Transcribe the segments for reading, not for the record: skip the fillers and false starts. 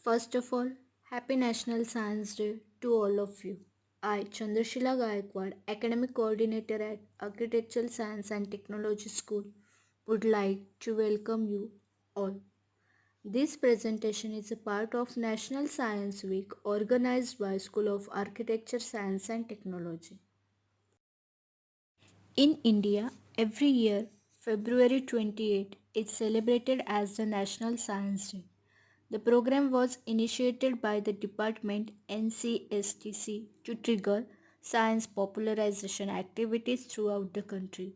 First of all, Happy National Science Day to all of you. I, Chandrashila Gaikwad, Academic Coordinator at Architectural Science and Technology School, would like to welcome you all. This presentation is a part of National Science Week organized by School of Architecture, Science and Technology. In India, every year, February 28 is celebrated as the National Science Day. The program was initiated by the department NCSTC to trigger science popularization activities throughout the country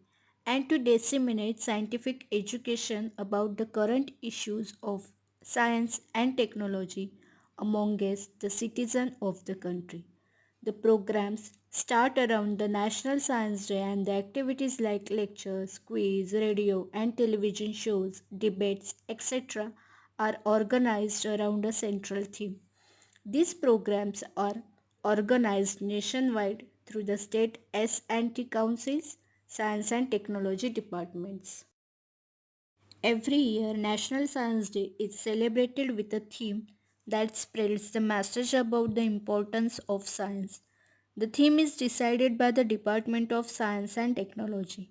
and to disseminate scientific education about the current issues of science and technology amongst the citizens of the country. The programs start around the National Science Day and the activities like lectures, quiz, radio and television shows, debates, etc. are organized around a central theme. These programs are organized nationwide through the state S&T councils, science and technology departments. Every year, National Science Day is celebrated with a theme that spreads the message about the importance of science. The theme is decided by the Department of Science and Technology.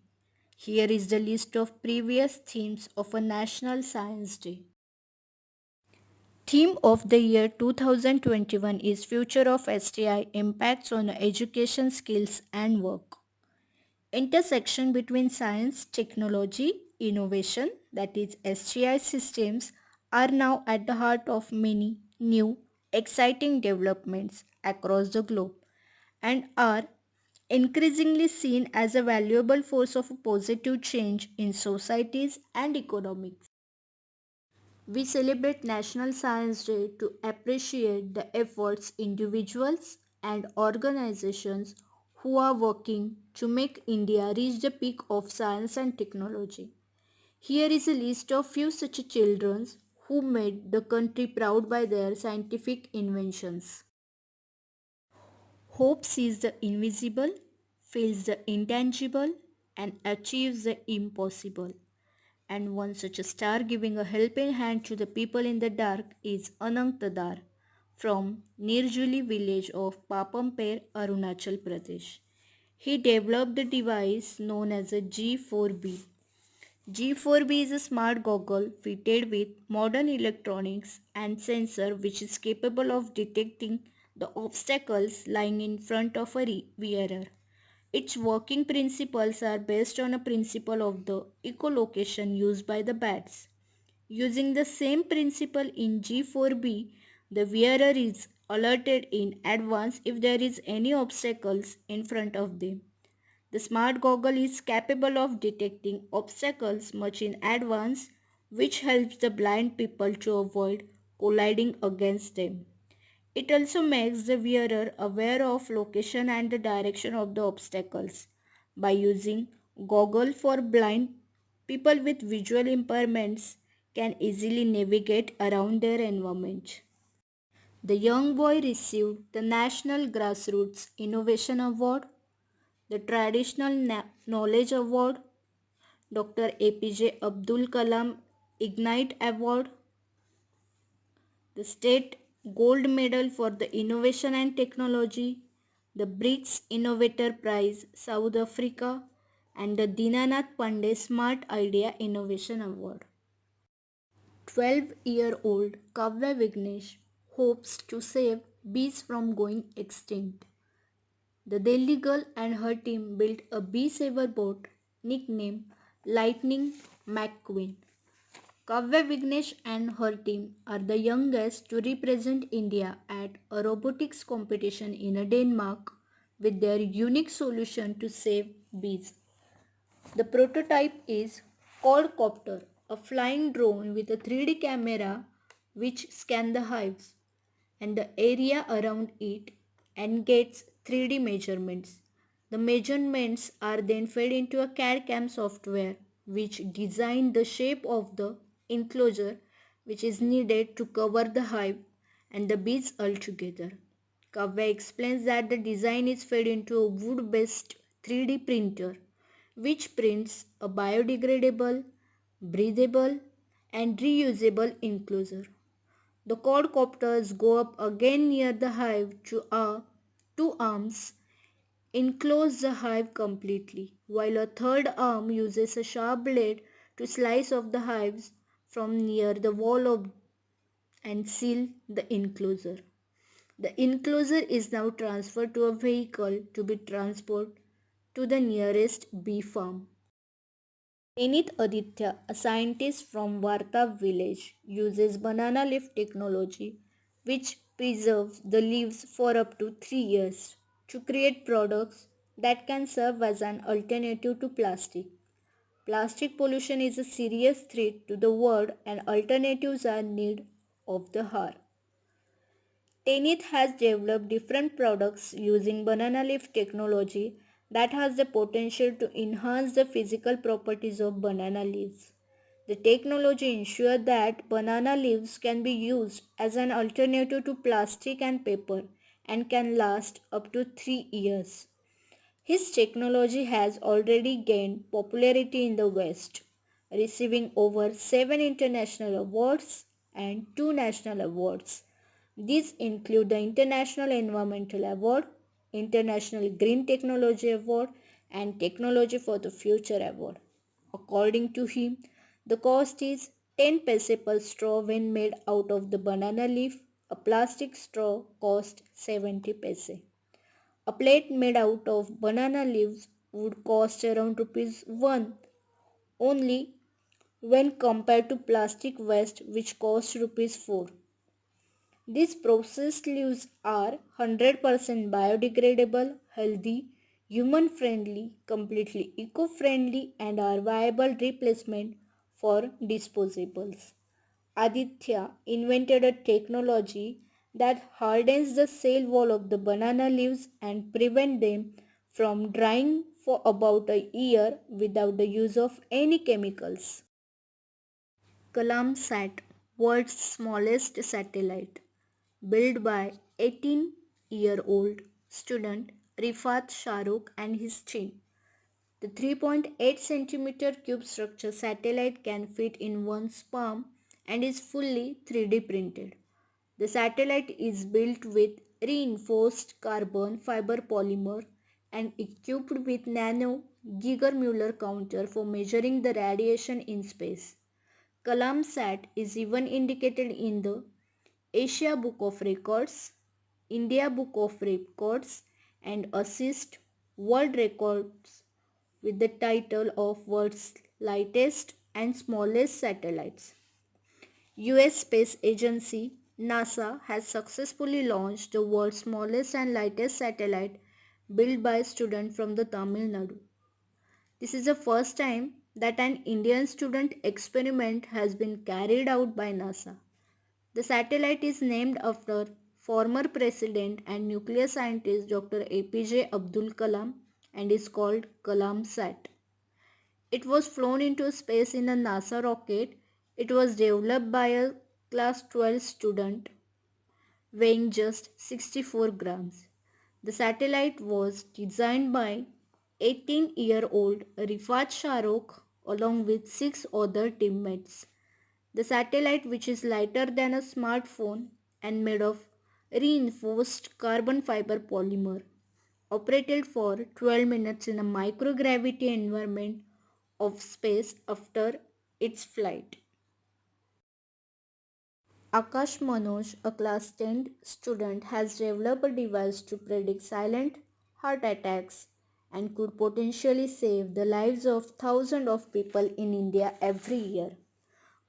Here is the list of previous themes of a National Science Day. Theme of the year 2021 is Future of STI Impacts on Education Skills and Work. Intersection between science, technology, innovation, that is STI systems, are now at the heart of many new, exciting developments across the globe and are increasingly seen as a valuable force of positive change in societies and economics. We celebrate National Science Day to appreciate the efforts individuals and organizations who are working to make India reach the peak of science and technology. Here is a list of few such children who made the country proud by their scientific inventions. Hope sees the invisible, feels the intangible, and achieves the impossible. And one such a star giving a helping hand to the people in the dark is Anant Tadar from Nirjuli village of Papampere, Arunachal Pradesh. He developed the device known as a G4B. G4B is a smart goggle fitted with modern electronics and sensor which is capable of detecting the obstacles lying in front of a wearer. Its working principles are based on a principle of the echolocation used by the bats. Using the same principle in G4B, the wearer is alerted in advance if there is any obstacles in front of them. The smart goggle is capable of detecting obstacles much in advance, which helps the blind people to avoid colliding against them. It also makes the wearer aware of location and the direction of the obstacles. By using goggle for blind, people with visual impairments can easily navigate around their environment. The young boy received the National Grassroots Innovation Award, the Traditional Knowledge Award, Dr. APJ Abdul Kalam Ignite Award, the State Gold Medal for the Innovation and Technology, the BRICS Innovator Prize, South Africa, and the Dinanath Pandey Smart Idea Innovation Award. 12-year-old Kavya Vignesh hopes to save bees from going extinct. The Delhi girl and her team built a bee saver boat nicknamed Lightning McQueen. Kavya Vignesh and her team are the youngest to represent India at a robotics competition in Denmark with their unique solution to save bees. The prototype is quadcopter, a flying drone with a 3D camera which scans the hives and the area around it and gets 3D measurements. The measurements are then fed into a CAD/CAM software which designs the shape of the enclosure which is needed to cover the hive and the bees altogether. Kavya explains that the design is fed into a wood-based 3D printer which prints a biodegradable, breathable and reusable enclosure. The quadcopters go up again near the hive to two arms enclose the hive completely, while a third arm uses a sharp blade to slice off the hives from near the wall and seal the enclosure. The enclosure is now transferred to a vehicle to be transported to the nearest bee farm. Enith Aditya, a scientist from Varta village, uses banana leaf technology which preserves the leaves for up to 3 years to create products that can serve as an alternative to plastic. Plastic pollution is a serious threat to the world and alternatives are need of the hour. Tenith has developed different products using banana leaf technology that has the potential to enhance the physical properties of banana leaves. The technology ensures that banana leaves can be used as an alternative to plastic and paper and can last up to 3 years. His technology has already gained popularity in the West, receiving over 7 international awards and 2 national awards. These include the International Environmental Award, International Green Technology Award, and Technology for the Future Award. According to him, the cost is 10 paise per straw when made out of the banana leaf. A plastic straw costs 70 paise. A plate made out of banana leaves would cost around rupees 1 only when compared to plastic waste which costs rupees 4. These processed leaves are 100% biodegradable, healthy, human friendly, completely eco friendly, and are viable replacement for disposables. Aditya invented a technology that hardens the cell wall of the banana leaves and prevent them from drying for about a year without the use of any chemicals. CalamSat, world's smallest satellite, built by 18-year-old student Rifat Shahrukh and his team. The 3.8 cm cube structure satellite can fit in one's palm and is fully 3D printed. The satellite is built with reinforced carbon fiber polymer and equipped with nano Geiger-Müller counter for measuring the radiation in space. CalamSat is even indicated in the Asia Book of Records, India Book of Records, and assist world records with the title of world's lightest and smallest satellites. US Space Agency NASA has successfully launched the world's smallest and lightest satellite built by a student from the Tamil Nadu. This is the first time that an Indian student experiment has been carried out by NASA. The satellite is named after former President and nuclear scientist Dr. APJ Abdul Kalam and is called CalamSat. It was flown into space in a NASA rocket. It was developed by a class 12 student weighing just 64 grams. The satellite was designed by 18-year-old Rifat Shahrukh along with 6 other teammates. The satellite, which is lighter than a smartphone and made of reinforced carbon fiber polymer, operated for 12 minutes in a microgravity environment of space after its flight. Akash Manoj, a class 10 student, has developed a device to predict silent heart attacks and could potentially save the lives of thousands of people in India every year.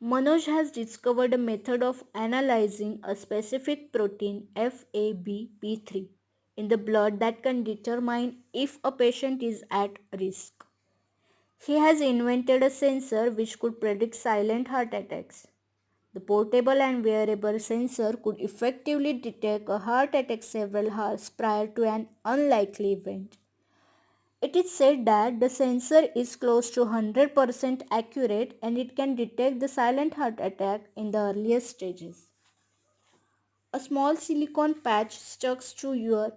Manoj has discovered a method of analyzing a specific protein FABP3 in the blood that can determine if a patient is at risk. He has invented a sensor which could predict silent heart attacks. The portable and wearable sensor could effectively detect a heart attack several hours prior to an unlikely event. It is said that the sensor is close to 100% accurate and it can detect the silent heart attack in the earliest stages. A small silicone patch stuck to your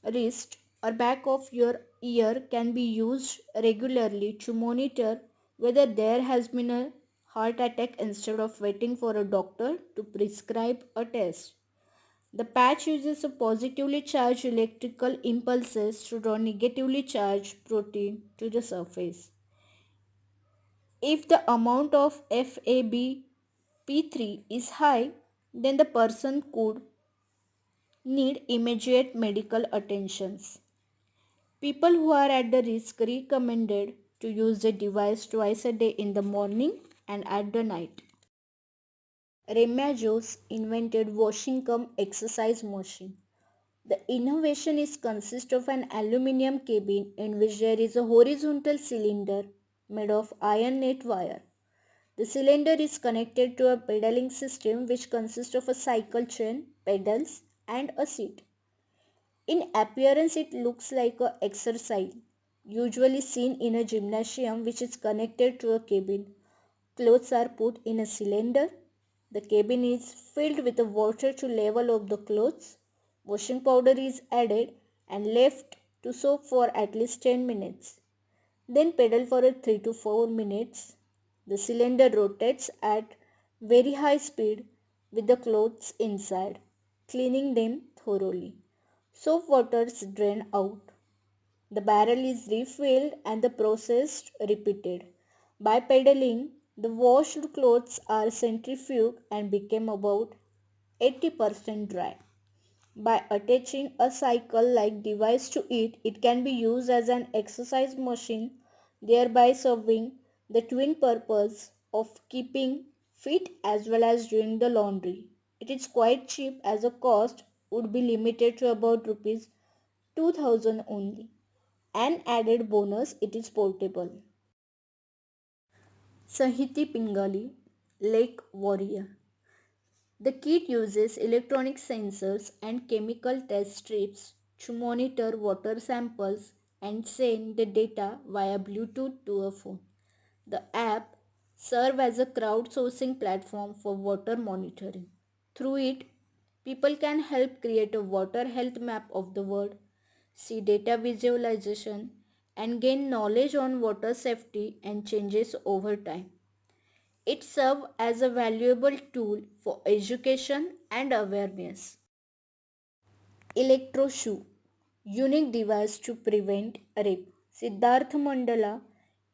wrist or back of your ear can be used regularly to monitor whether there has been a heart attack instead of waiting for a doctor to prescribe a test. The patch uses a positively charged electrical impulses to draw negatively charged protein to the surface. If the amount of FABP3 is high, then the person could need immediate medical attentions. People who are at the risk recommended to use the device twice a day in the morning and at the night. Remedios invented washing cum exercise machine. The innovation is consists of an aluminum cabin in which there is a horizontal cylinder made of iron net wire. The cylinder is connected to a pedaling system which consists of a cycle chain, pedals, and a seat. In appearance, it looks like a exercise, usually seen in a gymnasium which is connected to a cabin. Clothes are put in a cylinder. The cabin is filled with the water to level of the clothes. Washing powder is added and left to soak for at least 10 minutes. Then pedal for 3 to 4 minutes. The cylinder rotates at very high speed with the clothes inside, cleaning them thoroughly. Soap waters drain out. The barrel is refilled and the process repeated. By pedaling, the washed clothes are centrifuged and become about 80% dry. By attaching a cycle-like device to it, it can be used as an exercise machine, thereby serving the twin purpose of keeping fit as well as doing the laundry. It is quite cheap as the cost would be limited to about rupees 2000 only. An added bonus, it is portable. Sahiti Pingali, Lake Warrior. The kit uses electronic sensors and chemical test strips to monitor water samples and send the data via Bluetooth to a phone. The app serves as a crowdsourcing platform for water monitoring. Through it, people can help create a water health map of the world, see data visualization, and gain knowledge on water safety and changes over time. It serves as a valuable tool for education and awareness. Electro unique device to prevent rape. Siddharth Mandala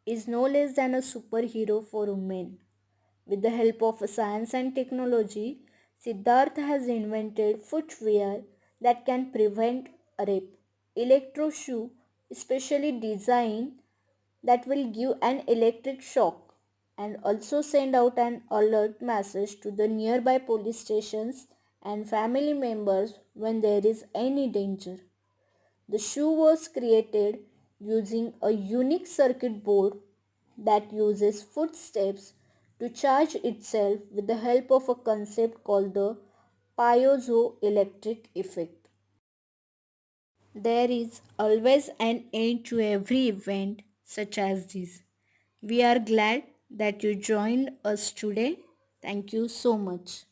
is no less than a superhero for women. With the help of science and technology, Siddharth has invented footwear that can prevent rape. Electro especially designed that will give an electric shock and also send out an alert message to the nearby police stations and family members when there is any danger. The shoe was created using a unique circuit board that uses footsteps to charge itself with the help of a concept called the piezoelectric effect. There is always an end to every event such as this. We are glad that you joined us today. Thank you so much.